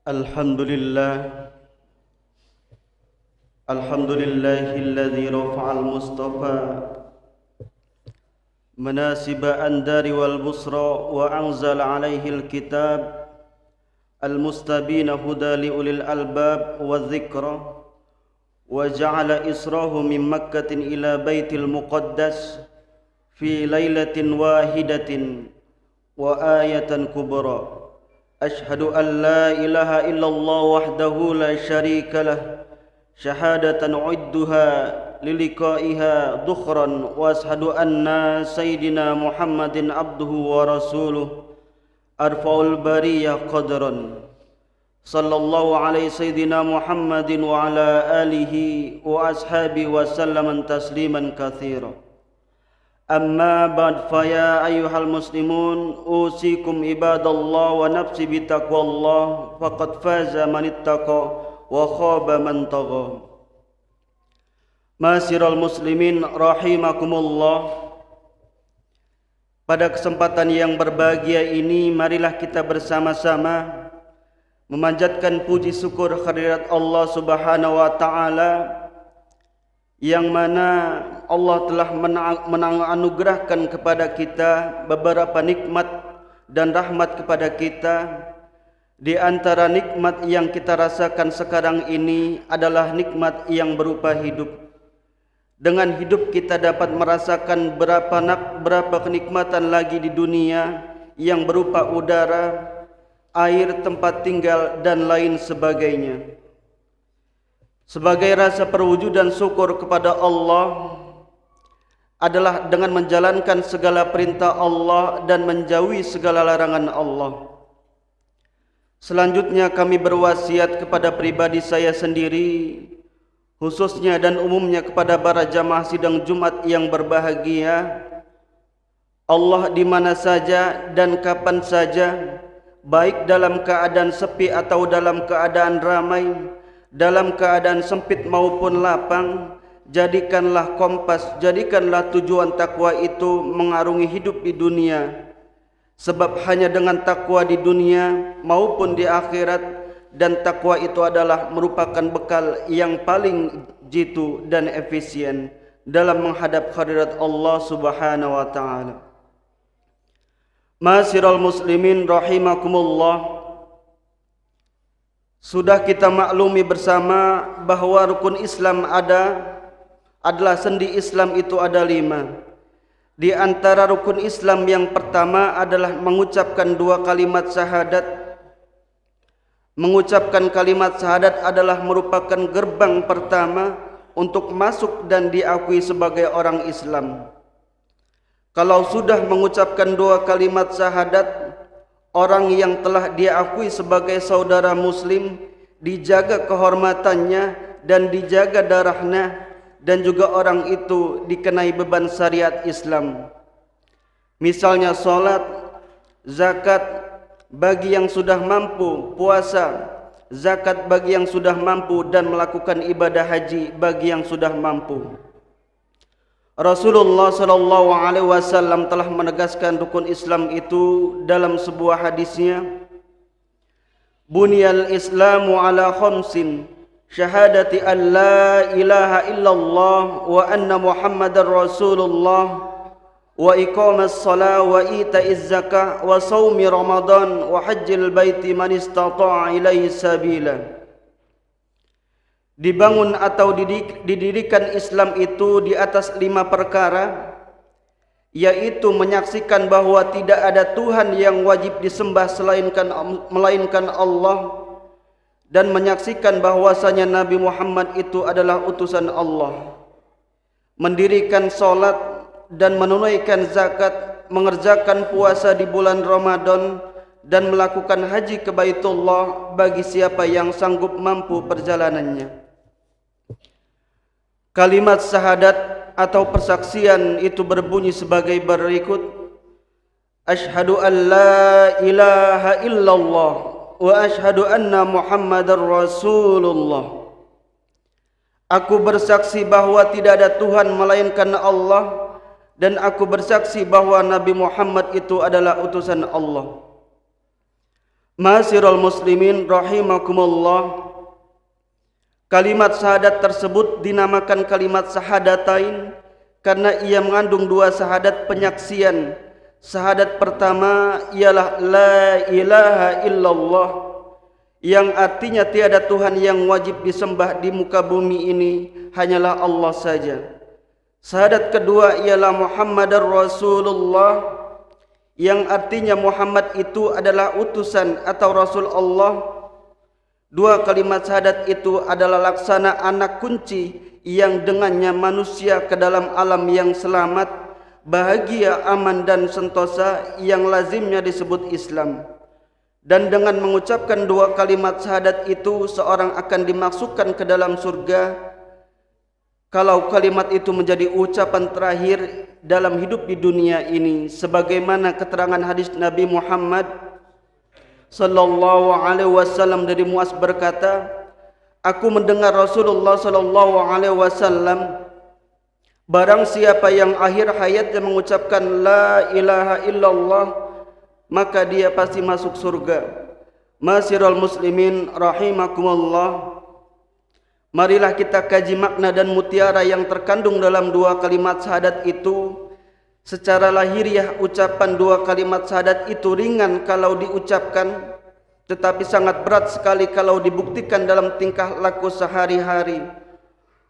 Alhamdulillah Alhamdulillahilladzi rafa'al mustafa manasiba andari wal busra wa anzala alaihil kitab al-mustabina huda li ulil albab wa dzikra wa ja'ala israhu min makkatin ila baitil muqaddas fi lailatin wahidatin wa ayatan kubra. Ashhadu an la ilaha illallah wahdahu la syarika lah syahadatan udduha liliqaiha dukhran wa ashhadu anna sayyidina Muhammadin abduhu wa rasuluh arfa'ul bariyah qadran sallallahu alaihi sayyidina Muhammadin wa ala alihi wa ashabihi wa sallaman tasliman katsira. Amma ba'd, faya ayyuhal muslimun, usikum ibadallah wa nafsi bitaqwallah, faqad faza man ittaqa wa khaba man tagha. Masiral muslimin rahimakumullah. Pada kesempatan yang berbahagia ini, marilah kita bersama-sama memanjatkan puji syukur kehadirat Allah Subhanahu wa taala, yang mana Allah telah menganugerahkan kepada kita beberapa nikmat dan rahmat kepada kita. Di antara nikmat yang kita rasakan sekarang ini adalah nikmat yang berupa hidup. Dengan hidup kita dapat merasakan berapa kenikmatan lagi di dunia yang berupa udara, air, tempat tinggal, dan lain sebagainya. Sebagai rasa perwujudan syukur kepada Allah adalah dengan menjalankan segala perintah Allah dan menjauhi segala larangan Allah. Selanjutnya kami berwasiat kepada pribadi saya sendiri, khususnya dan umumnya kepada para jamaah sidang Jumat yang berbahagia. Allah di mana saja dan kapan saja, baik dalam keadaan sepi atau dalam keadaan ramai, dalam keadaan sempit maupun lapang, jadikanlah kompas, jadikanlah tujuan takwa itu mengarungi hidup di dunia. Sebab hanya dengan takwa di dunia maupun di akhirat, dan takwa itu adalah merupakan bekal yang paling jitu dan efisien dalam menghadap hadirat Allah Subhanahu wa taala. Masiral muslimin rahimakumullah. Sudah kita maklumi bersama bahwa rukun Islam adalah sendi Islam itu ada 5. Di antara rukun Islam yang pertama adalah mengucapkan 2 kalimat syahadat. Mengucapkan kalimat syahadat adalah merupakan gerbang pertama untuk masuk dan diakui sebagai orang Islam. Kalau sudah mengucapkan 2 kalimat syahadat, orang yang telah diakui sebagai saudara muslim, dijaga kehormatannya dan dijaga darahnya, dan juga orang itu dikenai beban syariat Islam. Misalnya salat, zakat bagi yang sudah mampu, puasa, zakat bagi yang sudah mampu, dan melakukan ibadah haji bagi yang sudah mampu. Rasulullah sallallahu alaihi wasallam telah menegaskan rukun Islam itu dalam sebuah hadisnya. Bunyal Islamu ala khamsin, syahadati an la ilaha illallah wa anna Muhammadar Rasulullah, wa iqamas shalah wa ita'iz zakah wa shaumi Ramadan wa hajjil baiti man istata'a ilaihi sabila. Dibangun atau didirikan Islam itu di atas 5 perkara, yaitu menyaksikan bahwa tidak ada Tuhan yang wajib disembah melainkan Allah, dan menyaksikan bahwasanya Nabi Muhammad itu adalah utusan Allah, mendirikan salat dan menunaikan zakat, mengerjakan puasa di bulan Ramadan, dan melakukan haji ke Baitullah bagi siapa yang sanggup mampu perjalanannya. Kalimat syahadat atau persaksian itu berbunyi sebagai berikut: Asyhadu an la ilaha illallah wa asyhadu anna Muhammadar Rasulullah. Aku bersaksi bahwa tidak ada Tuhan melainkan Allah, dan aku bersaksi bahwa Nabi Muhammad itu adalah utusan Allah. Ma'asyiral muslimin rahimakumullah, kalimat syahadat tersebut dinamakan kalimat syahadatain karena ia mengandung dua syahadat penyaksian. Syahadat pertama ialah la ilaha illallah, yang artinya tiada Tuhan yang wajib disembah di muka bumi ini hanyalah Allah saja. Syahadat kedua ialah Muhammadar Rasulullah, yang artinya Muhammad itu adalah utusan atau Rasul Allah. Dua kalimat syahadat itu adalah laksana anak kunci yang dengannya manusia ke dalam alam yang selamat, bahagia, aman dan sentosa, yang lazimnya disebut Islam. Dan dengan mengucapkan dua kalimat syahadat itu, seorang akan dimasukkan ke dalam surga kalau kalimat itu menjadi ucapan terakhir dalam hidup di dunia ini, sebagaimana keterangan hadis Nabi Muhammad sallallahu alaihi wasallam dari Muaz berkata, aku mendengar Rasulullah sallallahu alaihi wasallam, barang siapa yang akhir hayatnya mengucapkan la ilaha illallah, maka dia pasti masuk surga. Ma'asyiral muslimin rahimakumullah, marilah kita kaji makna dan mutiara yang terkandung dalam dua kalimat syahadat itu. Secara lahiriah ucapan dua kalimat syahadat itu ringan kalau diucapkan, tetapi sangat berat sekali kalau dibuktikan dalam tingkah laku sehari-hari.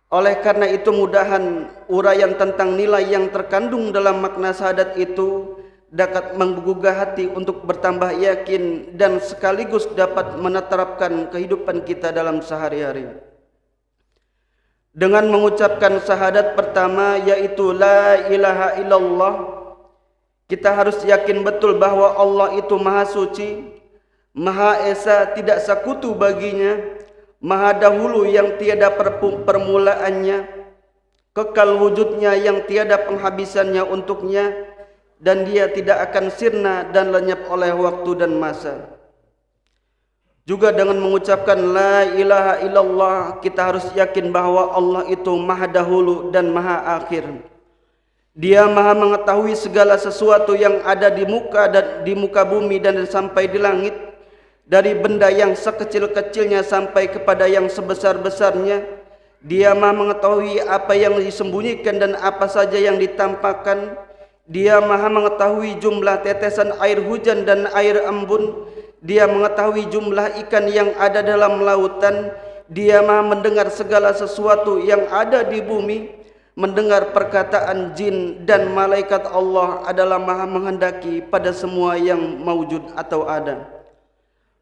Oleh karena itu mudahan uraian tentang nilai yang terkandung dalam makna syahadat itu dapat menggugah hati untuk bertambah yakin dan sekaligus dapat menerapkan kehidupan kita dalam sehari-hari. Dengan mengucapkan syahadat pertama, yaitu la ilaha illallah, kita harus yakin betul bahwa Allah itu maha suci, maha esa, tidak sekutu baginya, maha dahulu yang tiada permulaannya, kekal wujudnya yang tiada penghabisannya untuknya, dan dia tidak akan sirna dan lenyap oleh waktu dan masa. Juga dengan mengucapkan la ilaha illallah, kita harus yakin bahwa Allah itu maha dahulu dan maha akhir. Dia maha mengetahui segala sesuatu yang ada di muka bumi dan sampai di langit, dari benda yang sekecil-kecilnya sampai kepada yang sebesar-besarnya. Dia maha mengetahui apa yang disembunyikan dan apa saja yang ditampakkan. Dia maha mengetahui jumlah tetesan air hujan dan air embun. Dia mengetahui jumlah ikan yang ada dalam lautan. Dia maha mendengar segala sesuatu yang ada di bumi, mendengar perkataan jin, dan malaikat Allah adalah maha menghendaki pada semua yang maujud atau ada.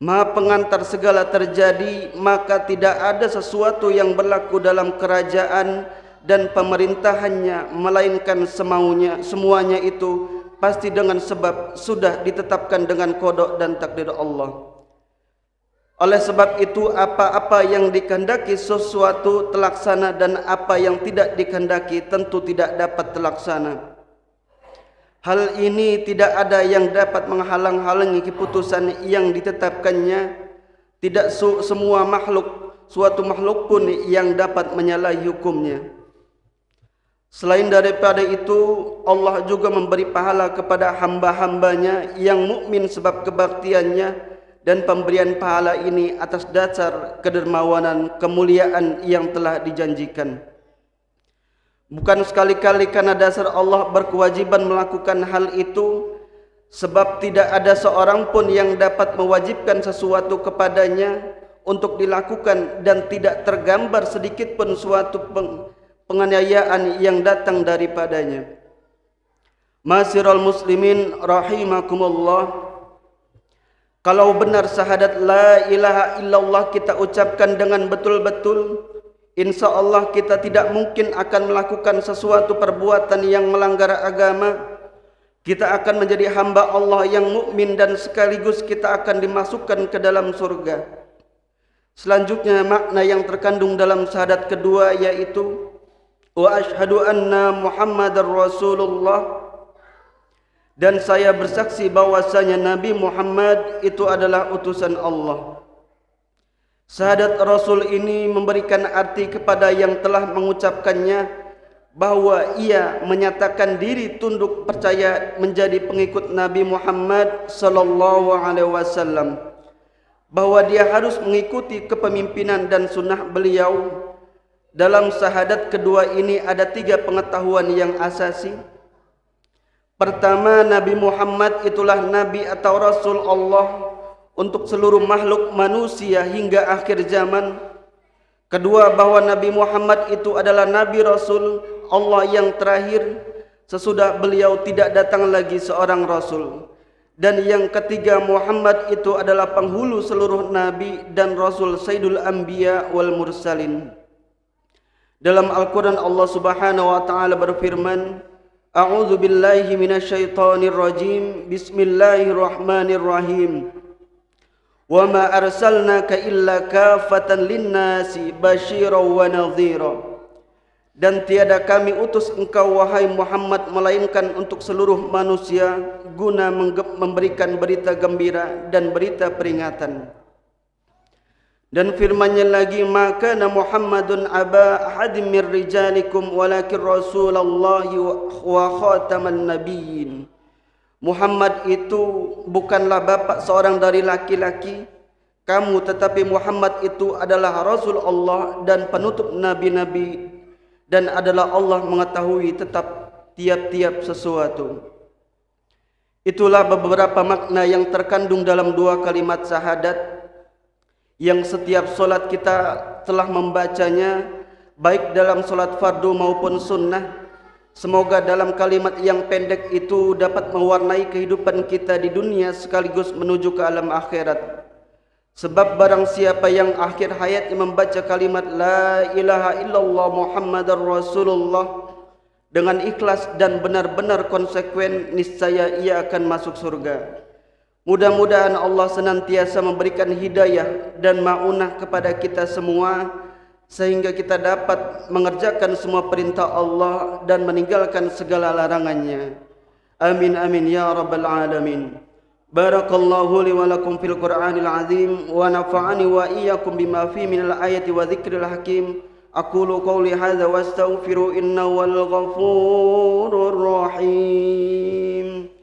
Maha pengantar segala terjadi, maka tidak ada sesuatu yang berlaku dalam kerajaan dan pemerintahannya melainkan semaunya. Semuanya itu pasti dengan sebab sudah ditetapkan dengan kodok dan takdir Allah. Oleh sebab itu, apa-apa yang dikehendaki sesuatu terlaksana, dan apa yang tidak dikehendaki tentu tidak dapat terlaksana. Hal ini tidak ada yang dapat menghalang-halangi keputusan yang ditetapkannya. Tidak semua suatu makhluk pun yang dapat menyalahi hukumnya. Selain daripada itu, Allah juga memberi pahala kepada hamba-hambanya yang mukmin sebab kebaktiannya, dan pemberian pahala ini atas dasar kedermawanan kemuliaan yang telah dijanjikan. Bukan sekali-kali karena dasar Allah berkewajiban melakukan hal itu, sebab tidak ada seorang pun yang dapat mewajibkan sesuatu kepadanya untuk dilakukan, dan tidak tergambar sedikit pun suatu penganiayaan yang datang daripadanya. Ma'asyiral muslimin rahimakumullah, kalau benar syahadat la ilaha illallah kita ucapkan dengan betul-betul, insya Allah kita tidak mungkin akan melakukan sesuatu perbuatan yang melanggar agama. Kita akan menjadi hamba Allah yang mukmin, dan sekaligus kita akan dimasukkan ke dalam surga. Selanjutnya makna yang terkandung dalam syahadat kedua, yaitu wa asyhadu anna Muhammadar Rasulullah, dan saya bersaksi bahwasanya Nabi Muhammad itu adalah utusan Allah. Syahadat Rasul ini memberikan arti kepada yang telah mengucapkannya, bahwa ia menyatakan diri tunduk percaya menjadi pengikut Nabi Muhammad sallallahu alaihi wasallam. bahwa dia harus mengikuti kepemimpinan dan sunnah beliau. Dalam syahadat kedua ini ada 3 pengetahuan yang asasi. Pertama, Nabi Muhammad itulah Nabi atau Rasul Allah untuk seluruh makhluk manusia hingga akhir zaman. Kedua, bahwa Nabi Muhammad itu adalah Nabi Rasul Allah yang terakhir, sesudah beliau tidak datang lagi seorang Rasul. Dan yang ketiga, Muhammad itu adalah penghulu seluruh Nabi dan Rasul, Sayyidul Anbiya wal Mursalin. Dalam Al-Quran Allah Subhanahu wa ta'ala berfirman, A'udzu billahi minasyaitonir rajim, Bismillahirrahmanirrahim. Wa ma arsalnaka illa kafatan linnasi basyiran wa nadhira. Dan tiada kami utus engkau wahai Muhammad melainkan untuk seluruh manusia guna memberikan berita gembira dan berita peringatan. Dan firman-Nya lagi, maka Muhammadun aba ahadim mir rijalikum walakin rasulullahi wa khataman nabiyyin. Muhammad itu bukanlah bapak seorang dari laki-laki kamu, tetapi Muhammad itu adalah Rasul Allah dan penutup nabi-nabi, dan adalah Allah mengetahui tetap tiap-tiap sesuatu. Itulah beberapa makna yang terkandung dalam 2 kalimat syahadat yang setiap solat kita telah membacanya, baik dalam solat fardu maupun sunnah. Semoga dalam kalimat yang pendek itu dapat mewarnai kehidupan kita di dunia sekaligus menuju ke alam akhirat. Sebab barang siapa yang akhir hayatnya membaca kalimat La ilaha illallah Muhammadar Rasulullah dengan ikhlas dan benar-benar konsekuen, niscaya ia akan masuk surga. Mudah-mudahan Allah senantiasa memberikan hidayah dan ma'unah kepada kita semua, sehingga kita dapat mengerjakan semua perintah Allah dan meninggalkan segala larangannya. Amin amin ya rabbal alamin. Barakallahu li wa lakum fil Qur'anil azim wa nafa'ani wa iyyakum bima fi minal ayati wa dzikril hakim. Aqulu qawli hadza wa astaghfiru innahu wal ghafurur rahim.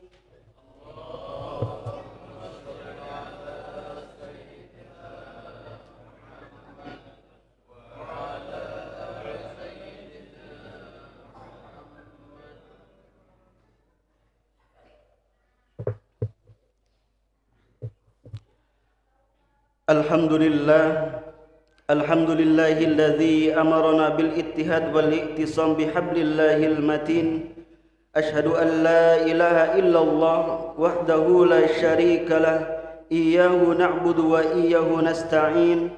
Alhamdulillahilladzi amarna bil ittihad wal i'tisam bihablillahil matin. Ashhadu an la ilaha illallah wahdahu la syarika lah, iyyahu na'budu wa iyyahu nasta'in.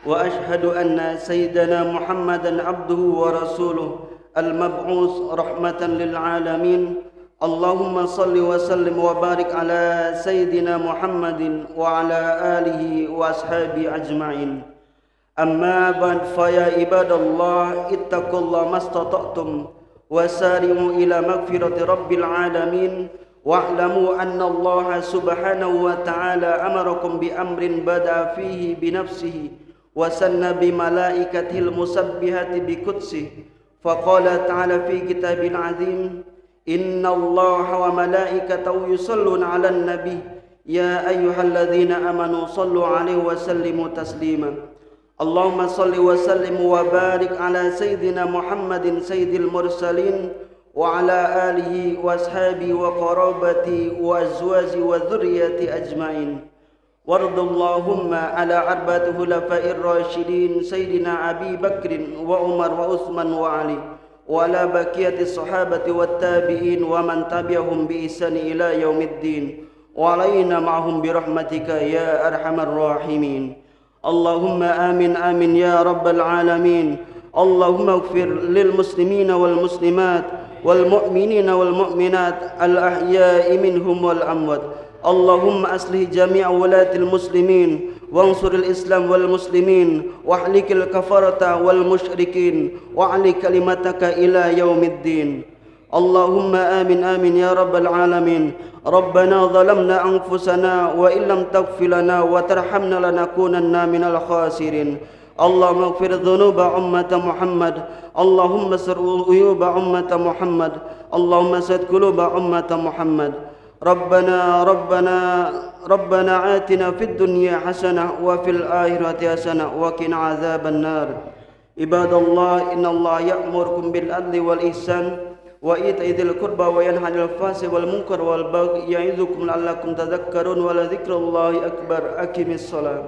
Wa ashhadu anna sayyidana Muhammadan abduhu wa rasuluh al-mab'us rahmatan lil alamin. Allahumma salli wa sallim wa barik ala Sayyidina Muhammadin wa ala alihi wa ashabi ajma'in. Amma ba'd, fa ya ibadallah ittaqullaha mastata'tum wa sari'u ila magfirati rabbil alamin wa'lamu anna Allah subhanahu wa ta'ala amarakum bi amrin bada'a fihi bi nafsihi wa sanna bi malaikatil musabbihati bi qudsihi. Faqala ta'ala fi kitabil azim, Inna Allah wa malaikatahu yusalluna 'alan nabi ya ayyuhalladzina amanu sallu 'alaihi wa sallimu taslima. Allahumma salli wa sallim wa barik ala sayyidina Muhammadin sayyidil mursalin wa ala alihi wa ashabihi wa qarabati wa azwaji wa dhurriyyati ajmain. Wardallahumma ala arba'ati khulafa'ir rasyidin sayyidina Abi Bakrin wa Umar wa Utsman wa Ali wa ala baqiyati sahabati wat tabi'in wa man tabi'ahum bi ihsan ila yaumiddin wa alaina ma'hum bi rahmatika ya arhamar rahimin. Allahumma amin amin ya rabbal alamin. Allahumma ighfir lil muslimina wal muslimat wal mu'minina wal mu'minat al ahya'i minhum wal amwat. Allahumma aslih jami'a walatil muslimin وانصر الإسلام والمسلمين واحلك الكفرة والمشركين واعلي كلمتك إلى يوم الدين. اللهم آمين آمين يا رب العالمين. ربنا ظلمنا أنفسنا وإن لم تغفر لنا وترحمنا لنكونن من الخاسرين. اللهم اغفر ذنوب أمة محمد. اللهم استر عيوب أمة محمد. اللهم سد قلوب أمة محمد. ربنا آتنا في الدنيا حسنة وفي الآخرة حسنة وقنا عذاب النار. عباد الله إن الله يأمركم بالعدل والإحسان وإيتاء ذي القربى وينهى عن الفحشاء والمنكر والبغي يعظكم لعلكم تذكرون ولذكر الله أكبر. أقم الصلاة.